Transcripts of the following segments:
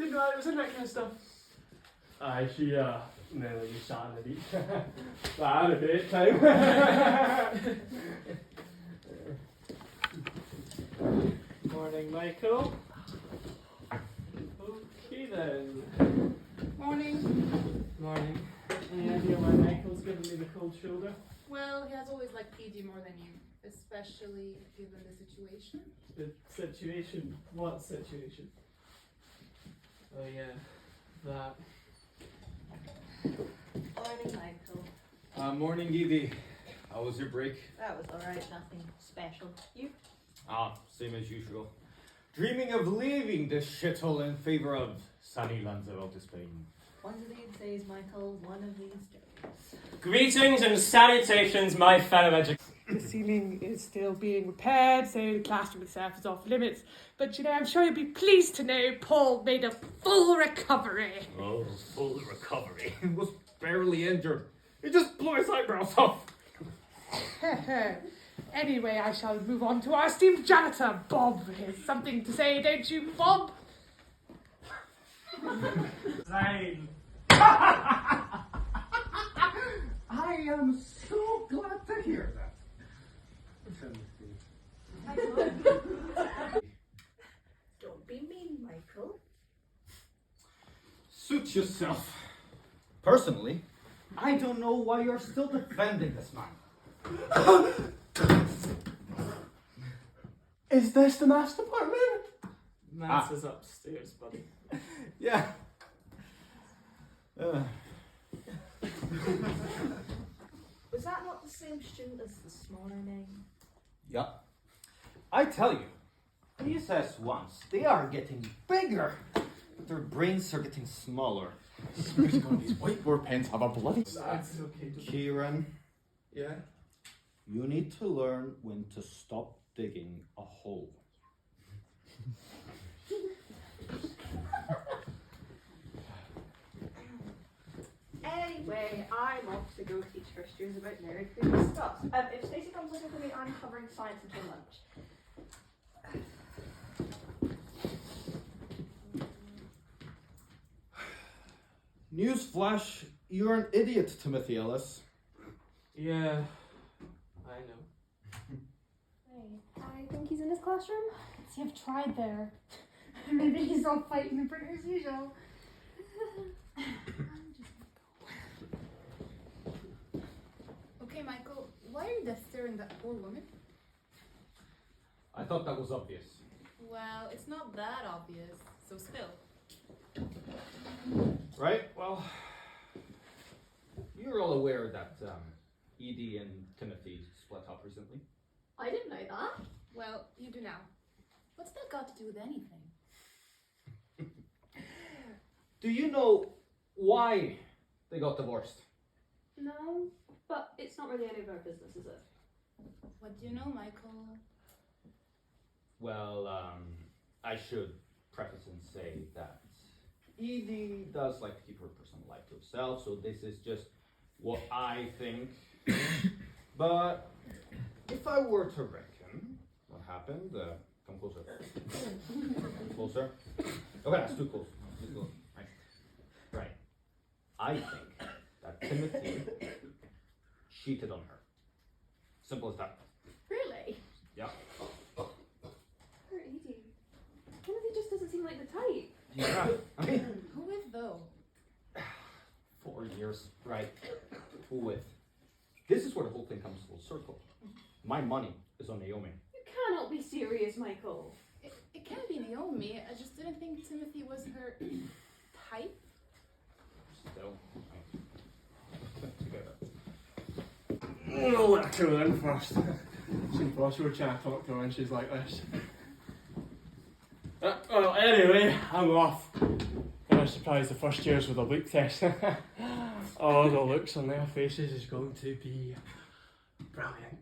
didn't know it was in that kind of stuff. Aye, she, and then we just sat on the beach. That had a great time. Morning, Michael. Okay then. Morning. Morning. Any idea why Michael's giving me the cold shoulder? Well, he has always liked Edie more than you, especially given the situation. The situation? What situation? Oh yeah, that. Morning, Michael. Morning, Evie. How was your break? That was alright, nothing special. You? Same as usual. Dreaming of leaving this shithole in favor of sunny lands of outer Spain. One of these days, Michael, one of these days. Greetings and salutations, my fellow educators. The ceiling is still being repaired, so the classroom itself is off limits. But I'm sure you'll be pleased to know Paul made a full recovery. Oh, full recovery. He was barely injured. He just blew his eyebrows off. Anyway, I shall move on to our esteemed janitor, Bob. Has something to say, don't you, Bob? Fine. I am so glad to hear that. Don't be mean, Michael. Suit yourself. Personally, I don't know why you're still defending this man. Is this the maths department? Maths is upstairs, buddy. Yeah. Was that not the same student as the smaller name? Yeah. I tell you, these S1s, they are getting bigger, but their brains are getting smaller. These whiteboard pens have a bloody... That's okay. Kieran, Yeah? you need to learn when to stop digging a hole. Anyway, I'm off to go teach first years about Mary Queen's stuff. If Stacey comes looking for me, I'm covering science until lunch. Newsflash, you're an idiot, Timothy Ellis. Yeah, I know. Hey, I think he's in his classroom. See, I've tried there. Maybe he's not fighting the printer as usual. Okay, Michael, why are you deaf staring that poor woman? I thought that was obvious. Well, it's not that obvious, so spill. Right? Well, you're all aware that Edie and Timothy split up recently. I didn't know that. Well, you do now. What's that got to do with anything? Do you know why they got divorced? No, but it's not really any of our business, is it? What do you know, Michael? Well, I should preface and say that Edie does like to keep her personal life to herself, so this is just what I think. But if I were to reckon what happened, come closer. Come closer. Okay, that's too close. Too close. Right. I think that Timothy cheated on her. Simple as that. Really? Yeah. Poor Edie. Timothy just doesn't seem like the type. Yeah. I mean, Who with, though? 4 years, right? With. This is where the whole thing comes full circle. My money is on Naomi. You cannot be serious, Michael. It can't be Naomi. I just didn't think Timothy was her type. Still, together. I'll let her in first. It's impossible trying to talk to her when she's like this. Well, anyway, I'm off. I was surprised the first years with a look test. Oh, the looks on their faces is going to be brilliant.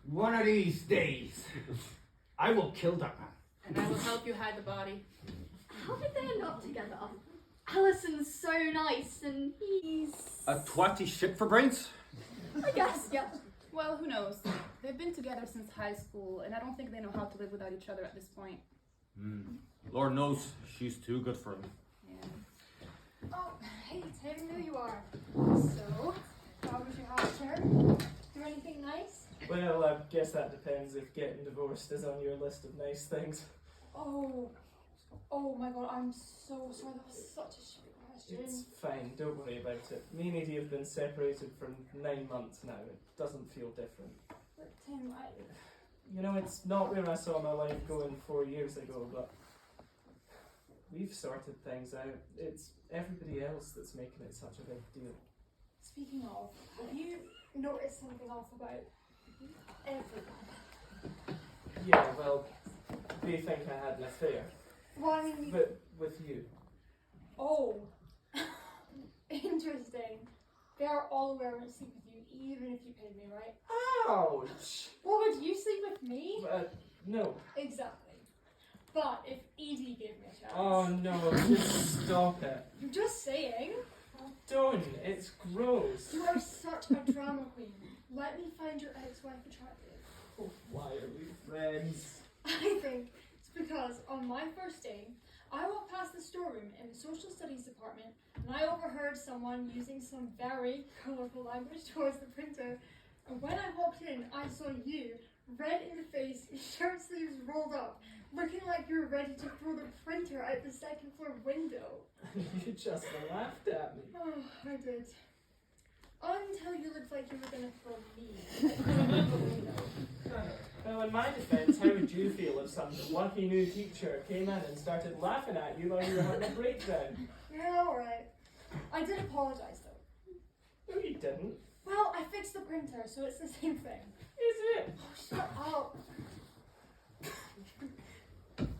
One of these days, I will kill that man. And I will help you hide the body. How did they end up together? Alison's so nice and he's... A twatty shit for brains? I guess, yeah. Well, who knows? They've been together since high school, and I don't think they know how to live without each other at this point. Lord knows she's too good for him. Yeah. Oh, hey Tim, there you are. So, how was your half term? Do anything nice? Well, I guess that depends if getting divorced is on your list of nice things. Oh my god, I'm so sorry. That was such a stupid question. It's fine, don't worry about it. Me and Edie have been separated for 9 months now. It doesn't feel different. But Tim, You know, it's not where I saw my life going 4 years ago, but we've sorted things out. It's everybody else that's making it such a big deal. speaking of, have you noticed something off about everyone? Yeah, well, they think I had an affair, Well, I mean, but with you. oh, interesting. They are all aware I would sleep with you, even if you paid me, right? Ouch! Well, would you sleep with me? No. Exactly. But if Edie gave me a chance. Oh no, just stop it. You're just saying. Don't, it's gross. You are such a drama queen. Let me find your ex-wife attractive. Oh, why are we friends? I think it's because on my first day, I walked past the storeroom in the social studies department and I overheard someone using some very colourful language towards the printer. And when I walked in, I saw you, red in the face, shirt sleeves rolled up, looking like you were ready to throw the printer out the second floor window. You just laughed at me. Oh, I did. Until you looked like you were going to throw me out the window. Well, in my defence, how would you feel if some lucky new teacher came in and started laughing at you while you were having a breakdown? Yeah, alright. I did apologise though. No, you didn't. Well, I fixed the printer, so it's the same thing. Is it? Oh, shut up.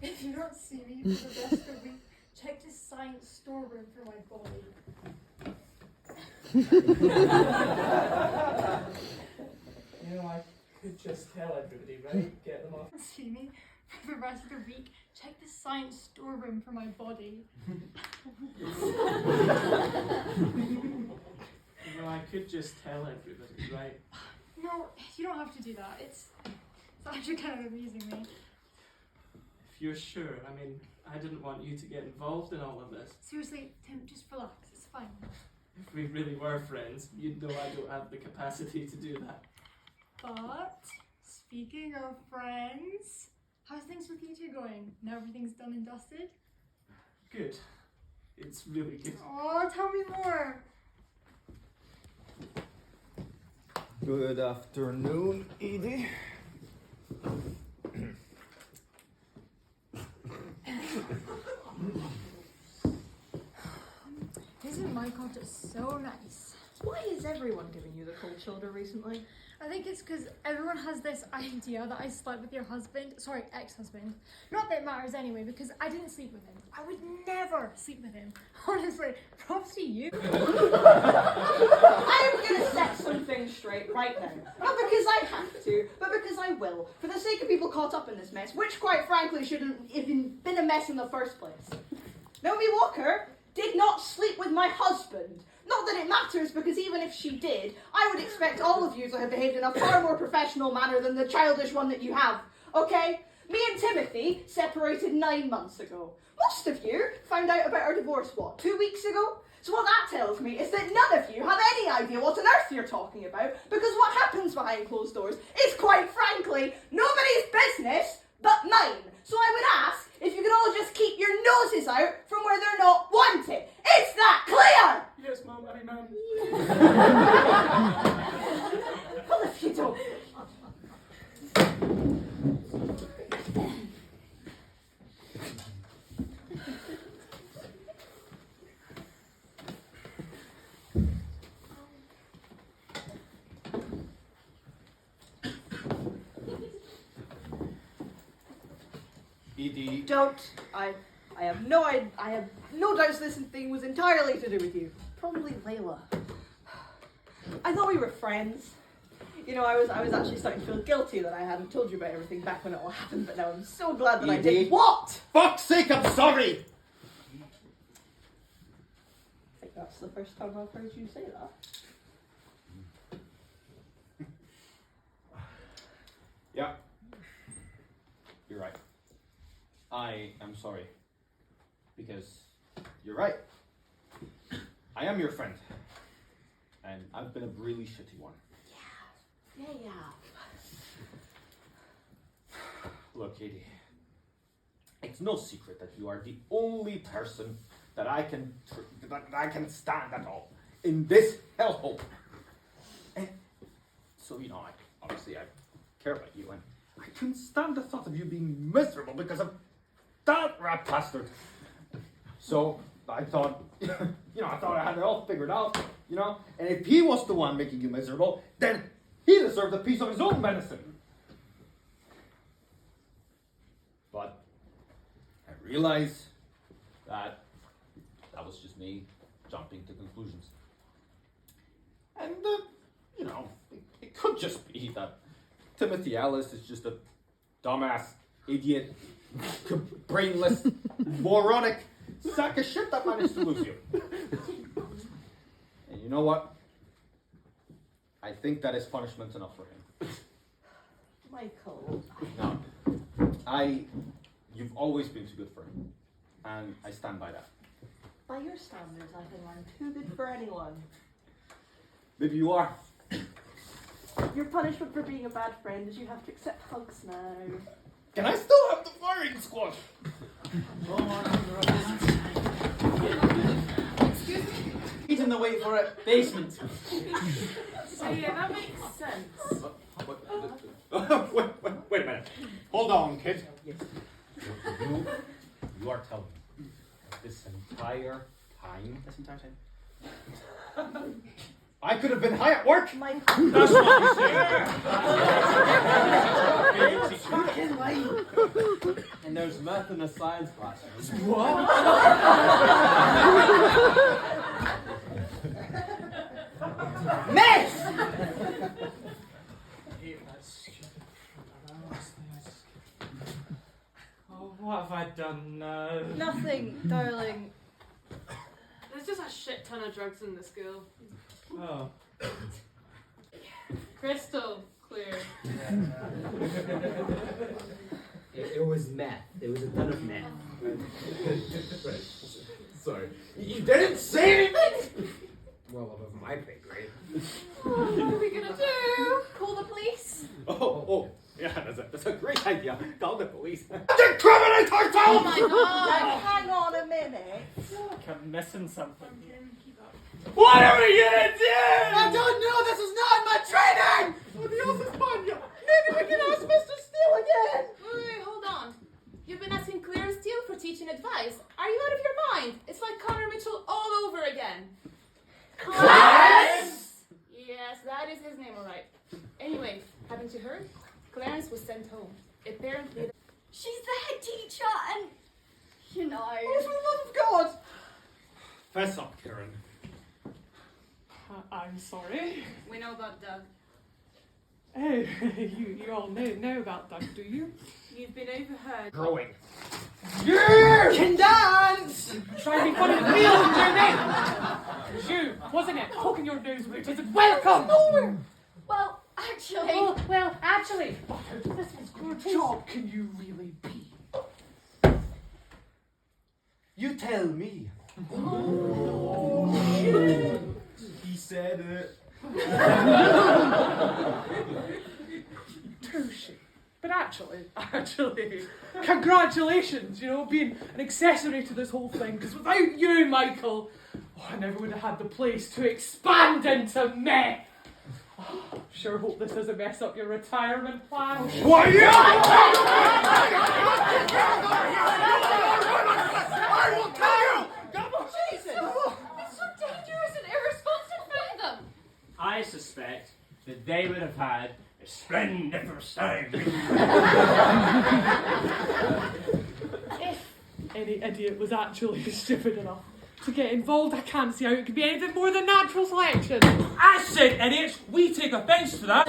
If you don't see me for the rest of the week, check the science storeroom for my body. You know, I could just tell everybody, right? Get them off. See me for the rest of the week, check the science storeroom for my body. You know, I could just tell everybody, right? No, you don't have to do that. It's actually kind of amusing me. If you're sure, I mean, I didn't want you to get involved in all of this. Seriously, Tim, just relax. It's fine. If we really were friends, you'd know I don't have the capacity to do that. But, speaking of friends, how's things with you two going? Now everything's done and dusted? Good. It's really good. Oh, tell me more. Good afternoon, Edie. Isn't my cottage so nice? Why is everyone giving you the cold shoulder recently? I think it's because everyone has this idea that I slept with your husband. Sorry, ex-husband. Not that it matters anyway, because I didn't sleep with him. I would never sleep with him. Honestly, props to you. I am going to set some things straight right now. Not because I have to, but because I will. For the sake of people caught up in this mess, which quite frankly shouldn't even been a mess in the first place. Naomi Walker did not sleep with my husband. Not that it matters, because even if she did, I would expect all of you to have behaved in a far more professional manner than the childish one that you have, okay? Me and Timothy separated 9 months ago. Most of you found out about our divorce, 2 weeks ago? So what that tells me is that none of you have any idea what on earth you're talking about, because what happens behind closed doors is, quite frankly, nobody's business but mine. So I would ask if you could all just keep your noses out from where they're not wanted. Is that clear? Yes, Mum, I mean, Mum. Well, if you don't. Edie. Don't. I have no doubts this thing was entirely to do with you. Probably Layla. I thought we were friends. You know, I was actually starting to feel guilty that I hadn't told you about everything back when it all happened, but now I'm so glad that I did. Edie. What? Fuck's sake, I'm sorry! I think that's the first time I've heard you say that. I am sorry. Because you're right. I am your friend. And I've been a really shitty one. Yeah. Look, Katie. It's no secret that you are the only person that I can stand at all in this hellhole. And so, you know, obviously I care about you, and I couldn't stand the thought of you being miserable because of that rat bastard. So I thought, I thought I had it all figured out, and if he was the one making you miserable, then he deserved a piece of his own medicine. But I realized that was just me jumping to conclusions. And, it could just be that Timothy Ellis is just a dumbass, idiot, brainless, moronic sack of shit that managed to lose you. And you know what? I think that is punishment enough for him. Michael. No. You've always been too good for him. And I stand by that. By your standards, I think I'm too good for anyone. Maybe you are. Your punishment for being a bad friend is you have to accept hugs now. Can I still have the firing squad? Excuse me? He's in the wait for it. Basement. So yeah, that makes sense. Wait a minute. Hold on, kid. Yes. You are telling me that this entire time I could have been high at work? Michael. That's what you say. Fucking right. And there's math in the science class. What? Mess! Oh, what have I done now? Nothing, darling. There's just a shit ton of drugs in the school. Oh. Crystal clear. It was meth. It was a ton of meth. Sorry. You didn't say anything? Well, above my pay grade. What are we gonna do? Call the police? Oh, yeah, that's a great idea. Call the police. Incriminate Oh my ourselves! god! Hang on a minute. I'm missing something. What are we gonna do? I don't know. This is not my training. Somebody else is fine, yeah. Maybe we can ask Mr. Steele again. Wait, hold on. You've been asking Claire Steele for teaching advice. Are you out of your mind? It's like Connor Mitchell all over again. Clarence! Yes, that is his name, alright. Anyway, haven't you heard? Clarence was sent home. Apparently, She's the head teacher and, Oh, for the love of God. Fess up, Karen. I'm sorry. we know about Doug. Oh, you all know about Doug, do you? You've been overheard. Growing. You can dance. Try to be funny with me, Jimmy! You, wasn't it? Poking your nose where it isn't welcome! well, actually, Oh, well, actually, this was good job can you really be? You tell me. He said it. Touche. But actually, congratulations, being an accessory to this whole thing, because without you, Michael, I never would have had the place to expand into meth. Sure hope this doesn't mess up your retirement plan. What? I will tell you! Jesus! It's so dangerous and irresponsible for them! I suspect that they would have had a splendiferous time. If any idiot was actually stupid enough to get involved, I can't see how it could be anything more than natural selection. I said idiots, we take offence to that.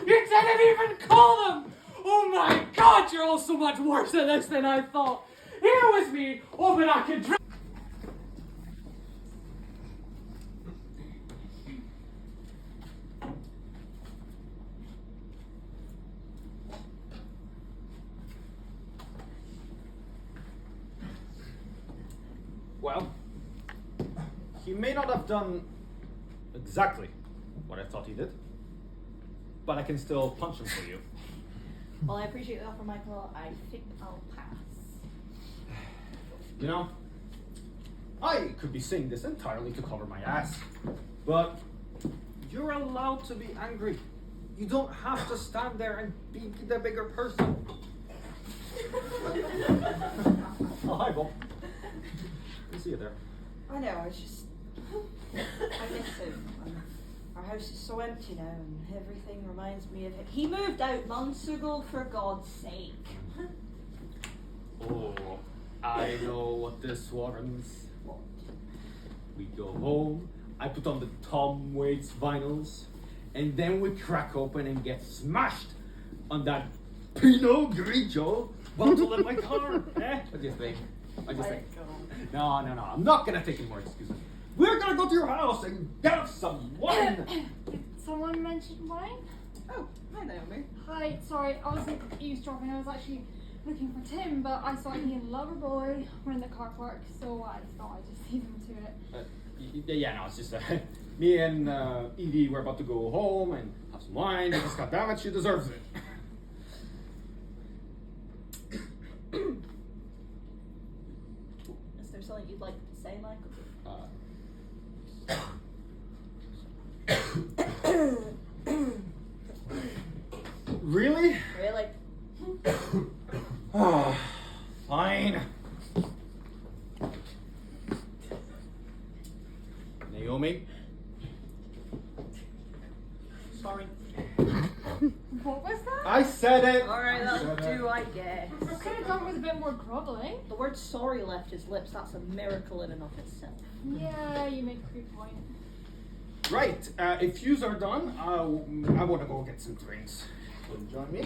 You didn't even call them! Oh my god, you're all so much worse worse at this than I thought. Here was me, hoping I could drink. Well, he may not have done exactly what I thought he did, but I can still punch him for you. Well, I appreciate the offer, Michael. I think I'll pass. You know, I could be saying this entirely to cover my ass, but you're allowed to be angry. You don't have to stand there and be the bigger person. Oh, hi, Bob. I see you there. I know, I miss him. Our house is so empty now, and everything reminds me of him. He moved out months ago, for God's sake. Oh, I know what this warrants. What? We go home, I put on the Tom Waits vinyls, and then we crack open and get smashed on that Pinot Grigio bottle in my car. Eh? What do you think? What do you think? No, I'm not gonna take any more excuses. We're gonna go to your house and get some wine! Did someone mention wine? Oh, hi Naomi. Hi, sorry, I wasn't eavesdropping. I was actually looking for Tim, but I saw he and Loverboy were in the car park, so I thought I'd just leave him to it. Yeah, no, it's just me and Edie were about to go home and have some wine, and just goddammit, she deserves it. Is there something you'd like to say, Michael? Really? Really? Ah, fine. Naomi? Sorry. What was that? I said it! Alright, that'll do, I guess. I could have done with a bit more groveling. The word sorry left his lips. That's a miracle in and of itself. Yeah, you make a good point. Right, if yous are done, I want to go get some drinks. Will you join me?